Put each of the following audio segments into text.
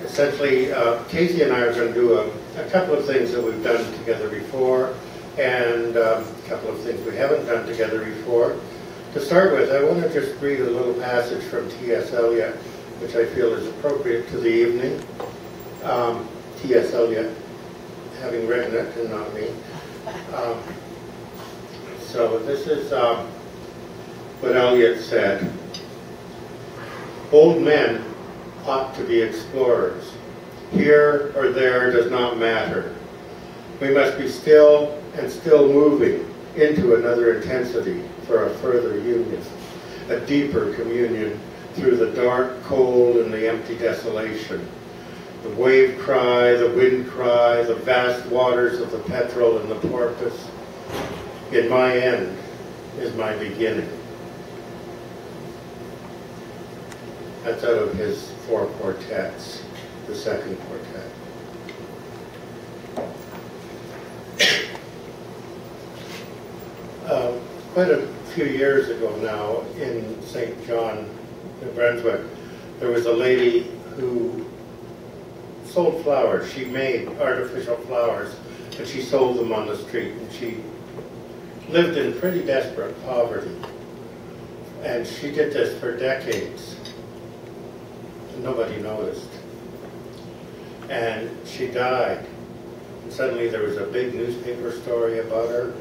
essentially, Kasey and I are going to do a couple of things that we've done together before, and a couple of things we haven't done together before. To start with, I want to just read a little passage from T.S. Eliot, which I feel is appropriate to the evening. T.S. Eliot, having written it, and not me. So this is what Eliot said. Old men ought to be explorers. Here or there does not matter. We must be still and still moving into another intensity for a further union, a deeper communion through the dark, cold, and the empty desolation. The wave cry, the wind cry, the vast waters of the petrel and the porpoise. In my end is my beginning. That's out of his 4 quartets, the second quartet. Quite a few years ago now, in St. John, New Brunswick, there was a lady who sold flowers. She made artificial flowers, but she sold them on the street, and she lived in pretty desperate poverty. And she did this for decades. Nobody noticed. And she died. And suddenly there was a big newspaper story about her.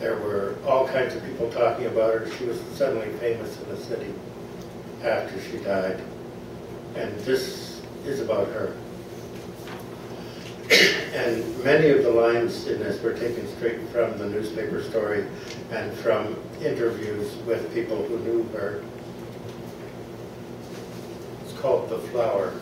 There were all kinds of people talking about her. She was suddenly famous in the city after she died. And this is about her. And many of the lines in this were taken straight from the newspaper story and from interviews with people who knew her. Called The Flower.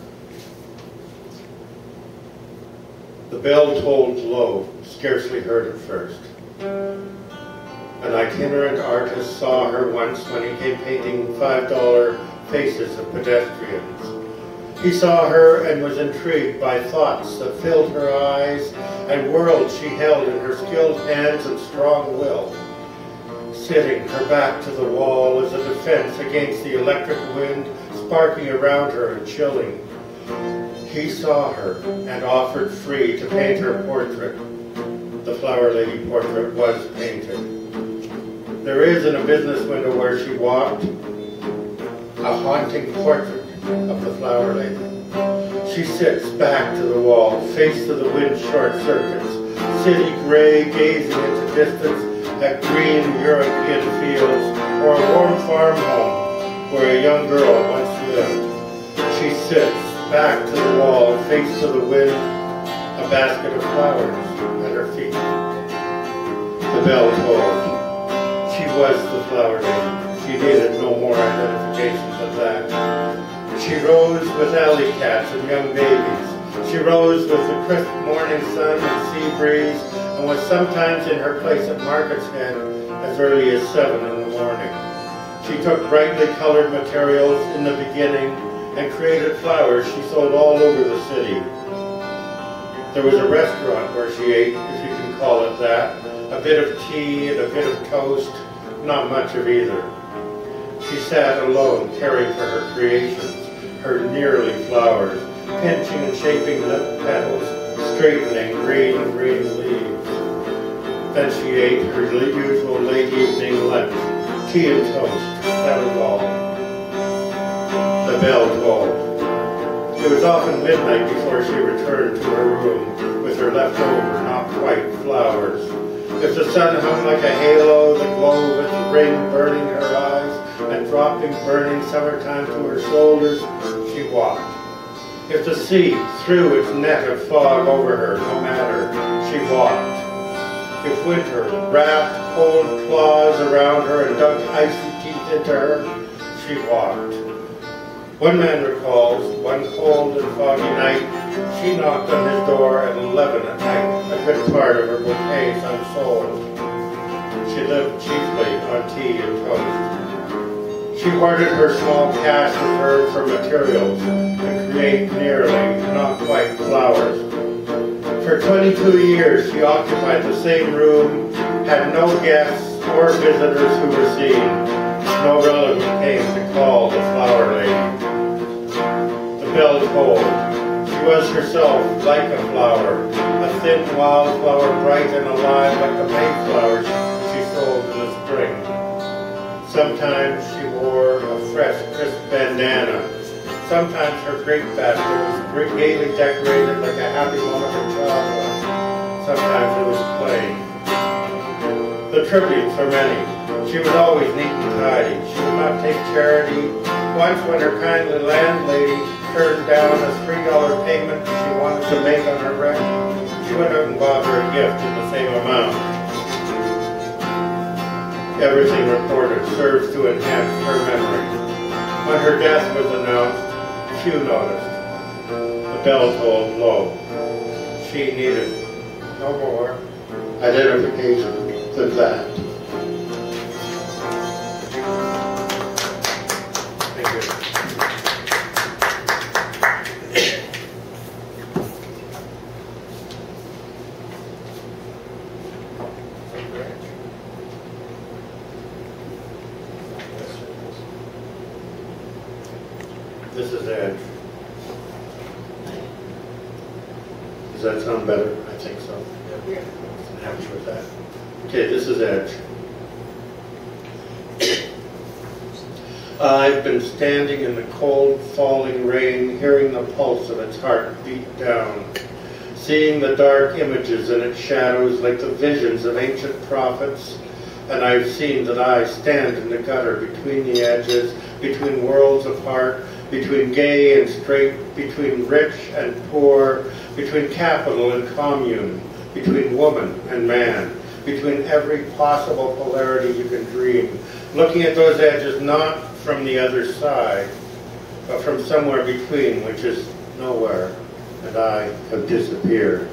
The bell tolled low, scarcely heard at first. An itinerant artist saw her once when he came painting $5 faces of pedestrians. He saw her and was intrigued by thoughts that filled her eyes and worlds she held in her skilled hands and strong will. Sitting, her back to the wall as a defense against the electric wind sparking around her and chilling. He saw her and offered free to paint her portrait. The Flower Lady portrait was painted. There is in a business window where she walked a haunting portrait of the Flower Lady. She sits back to the wall, face to the wind short circuits, city gray gazing into distance at green European fields or a warm farm home where a young girl once lived. She sits back to the wall, face to the wind, a basket of flowers at her feet. The bell tolled. She was the Flower Lady. She needed no more identification than that. She rose with alley cats and young babies. She rose with the crisp morning sun and sea breeze, and was sometimes in her place at Market's Head as early as 7 in the morning. She took brightly colored materials in the beginning and created flowers she sold all over the city. There was a restaurant where she ate, if you can call it that, a bit of tea and a bit of toast, not much of either. She sat alone, caring for her creations, her nearly flowers, pinching and shaping the petals, straightening green leaves. Then she ate her usual late evening lunch, tea and toast, that was all. The bell tolled. It was often midnight before she returned to her room with her leftover, not quite flowers. If the sun hung like a halo, the glow of its ring burning her eyes and dropping burning summertime to her shoulders, she walked. If the sea threw its net of fog over her, no matter, she walked. If winter wrapped cold claws around her and dug icy teeth into her, she walked. One man recalls, one cold and foggy night, she knocked on his door at 11 at night, a good part of her bouquets unsold. She lived chiefly on tea and toast. She hoarded her small cash reserve for materials to create nearly, not quite, flowers. For 22 years she occupied the same room, had no guests or visitors who were seen. No relative came to call the Flower Lady. The bell told. She was herself like a flower, a thin wildflower, bright and alive like the Mayflowers she sold in the spring. Sometimes she wore a fresh, crisp bandana. Sometimes her grape basket was gaily decorated like a happy moment of childhood. Sometimes it was plain. The tributes are many. She was always neat and tidy. She would not take charity. Once when her kindly landlady turned down a $3 payment she wanted to make on her rent, she went out and bought her a gift in the same amount. Everything recorded serves to enhance her memory. When her death was announced, few noticed. The bell tolled low. She needed no more identification than that. Thank you. This is Edge. Does that sound better? I think so. Yeah. I'm happy with that. Okay, this is Edge. I've been standing in the cold, falling rain, hearing the pulse of its heart beat down, seeing the dark images in its shadows like the visions of ancient prophets, and I've seen that I stand in the gutter between the edges, between worlds apart, between gay and straight, between rich and poor, between capital and commune, between woman and man, between every possible polarity you can dream, looking at those edges not from the other side, but from somewhere between, which is nowhere, and I have disappeared.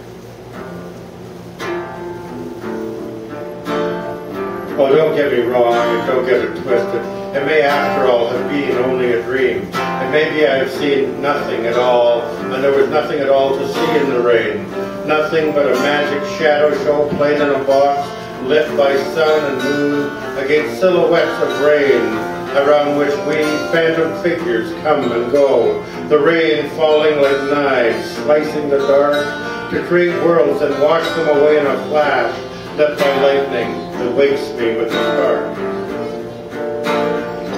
Oh, don't get me wrong, and don't get it twisted. It may, after all, have been only a dream. And maybe I have seen nothing at all, and there was nothing at all to see in the rain. Nothing but a magic shadow show played in a box, lit by sun and moon, against silhouettes of rain, around which we, phantom figures, come and go. The rain falling like knives, slicing the dark, to create worlds and wash them away in a flash, lit by lightning that wakes me with a spark.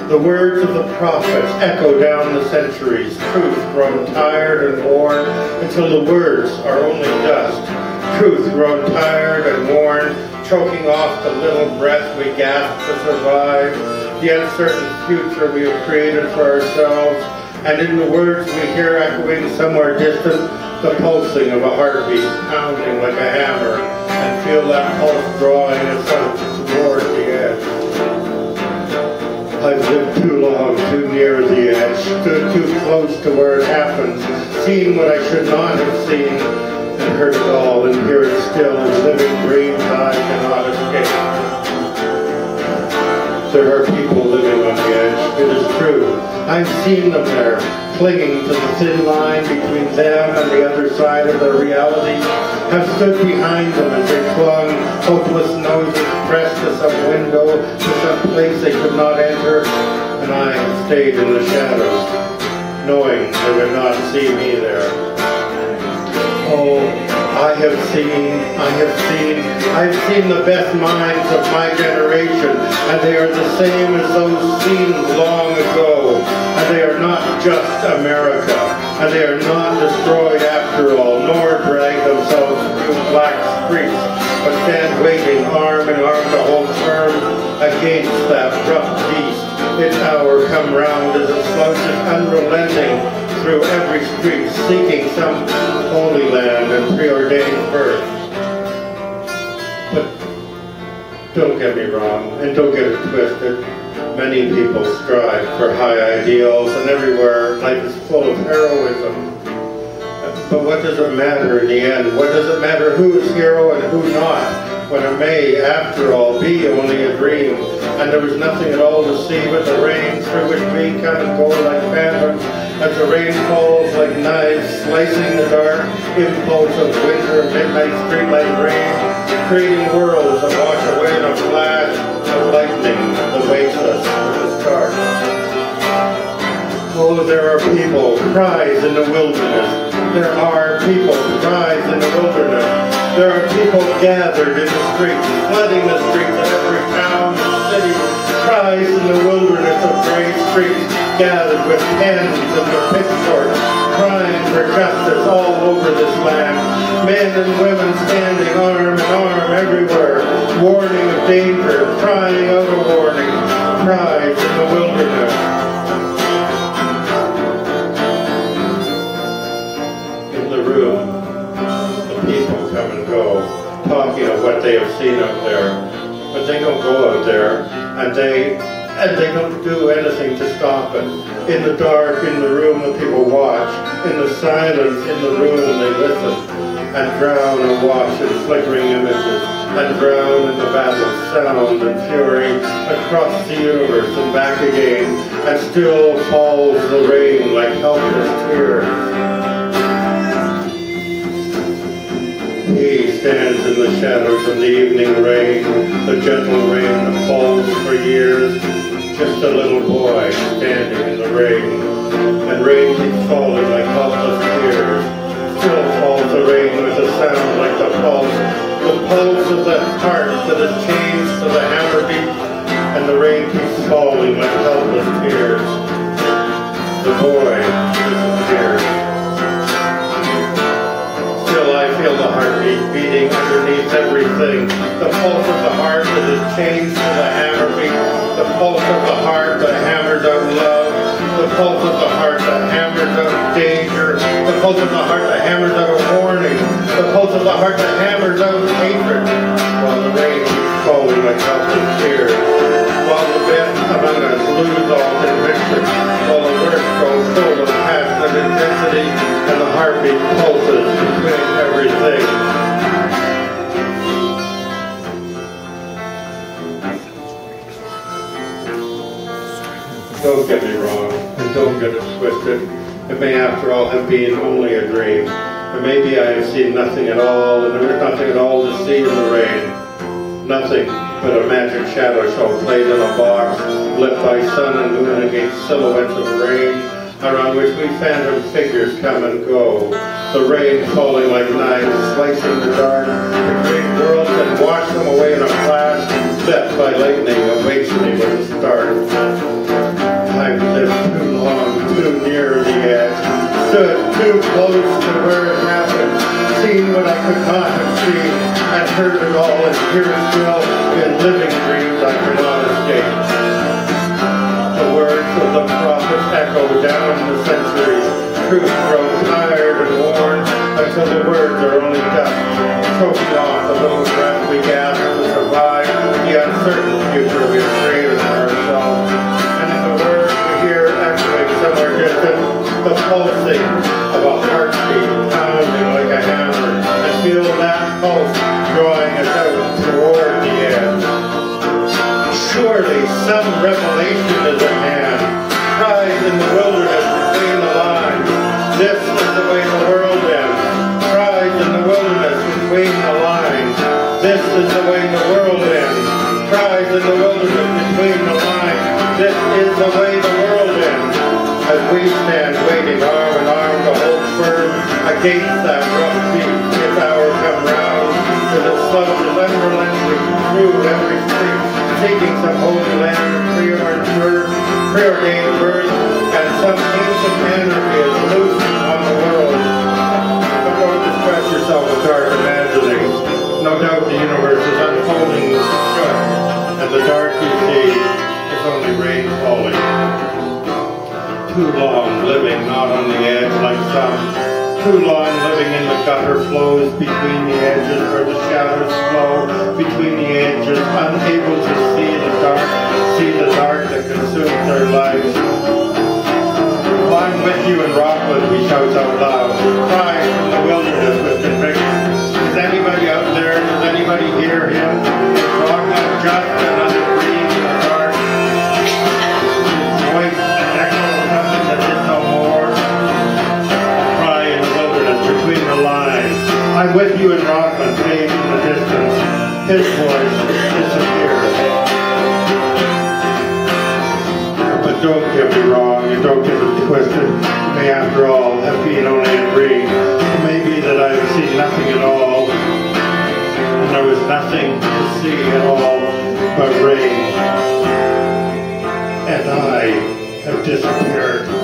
The words of the prophets echo down the centuries, truth grown tired and worn, until the words are only dust. Truth grown tired and worn, choking off the little breath we gasp to survive, the uncertain future we have created for ourselves, and in the words we hear echoing somewhere distant, the pulsing of a heartbeat pounding like a hammer, and feel that pulse drawing us out toward the edge. I've lived too long, too near the edge, stood too close to where it happens, seen what I should not have seen, and heard it all, and hear it still in living dreams I cannot escape. There are people living on the edge, it is true. I've seen them there, clinging to the thin line between them and the other side of their reality, have stood behind them as they clung, hopeless noses pressed to some window, to some place they could not enter, and I have stayed in the shadows, knowing they would not see me there. Oh, I've seen the best minds of my generation, and they are the same as those seen long ago, and they are not just America, and they are not destroyed after all, nor drag themselves through black streets, but stand waiting arm in arm to hold firm against that rough beast. Its hour come round as it slouches unrelenting through every street, seeking some holy land and preordained birth. But don't get me wrong, and don't get it twisted. Many people strive for high ideals, and everywhere life is full of heroism. But what does it matter in the end? What does it matter who is hero and who not, when it may, after all, be only a dream, and there is nothing at all to see but the rain through which we come and go like phantoms, as the rain falls like knives, slicing the dark impulse of winter, midnight streetlight rain, creating worlds that wash away in a flash of lightning that wakes us with a start. Oh, there are people, cries in the wilderness. There are people, cries in the wilderness. There are people gathered in the streets, flooding the streets of every town and city. Cries in the wilderness of gray streets, gathered with pens and with pitchforks, crying for justice all over this land. Men and women standing arm in arm everywhere, warning of danger, crying out a warning. Cries in the wilderness. Room. The people come and go, talking of what they have seen out there, but they don't go out there, and they don't do anything to stop it. In the dark, in the room, the people watch. In the silence, in the room, they listen, and drown and watch in flickering images, and drown in the battle, sound and fury, across the universe and back again, and still falls the rain like helpless tears. He stands in the shadows of the evening rain, the gentle rain that falls for years. Just a little boy standing in the rain, and rain keeps falling like helpless tears. Still falls the rain with a sound like the pulse of the heart that is changed to the hammer beat, and the rain keeps falling like helpless tears. The boy disappears. I feel the heartbeat beating underneath everything. The pulse of the heart that is changed to the hammer beat. The pulse of the heart that hammers out love. The pulse of the heart that hammers out danger. The pulse of the heart that hammers out a warning. The pulse of the heart that hammers out hatred. While the rain keeps falling like helpless tears. While the best among us lose all conviction. While the worst grows full of passionate intensity. And the heartbeat pulses between everything. Don't get me wrong, and don't get it twisted. It may after all have been only a dream. Or maybe I have seen nothing at all, and there is nothing at all to see in the rain. Nothing but a magic shadow show played in a box, lit by sun and moon against silhouettes of rain, around which we phantom figures come and go. The rain falling like knives, slicing the dark, the great world can wash them away in a flash, set by lightning awaits me with a start. I've lived too long, too near the edge, stood too close to where it happened, seen what I could not have seen, and heard it all and hear it still in living dreams I cannot escape. The words of the prophet echo down the centuries. Truth grows tired and worn until the words are only dust, choking off the little breath we gasp to survive the uncertain future we have created for ourselves. And in the words we hear echoing somewhere distant, the pulsing of a heartbeat pounding like a hammer, and feel that pulse drawing us out toward the end. Surely some revelation is at hand. Cries in the wilderness between the lines. This is the way the world ends. Cries in the wilderness between the lines. This is the way the world ends. Cries in the wilderness between the lines. This is the way the world ends. As we stand waiting arm in arm to hold firm against that rough beat, its hour come round, with its slouches unrelenting through every street, seeking some holy land of preordained birth, and some ancient anarchy is loose on the world. But don't distress yourself with dark imaginings. No doubt the universe is unfolding shut, and the dark you see is only rain falling. Too long living not on the edge like some. Too long living in the gutter flows between the edges where the shadows flow between the edges, unable to see the dark that consumes their lives. Well, I'm with you in Rockland, he shouts out loud, crying from the wilderness with conviction. Is anybody out there? Does anybody hear him? Is Rockland just another dream in the dark? His voice echoes something that is no more. Cry in the wilderness between the lines. I'm with you in Rockland, fades in the distance. His voice disappears. But don't get me wrong, you don't get it twisted. nothing to see at all but rain. And I have disappeared.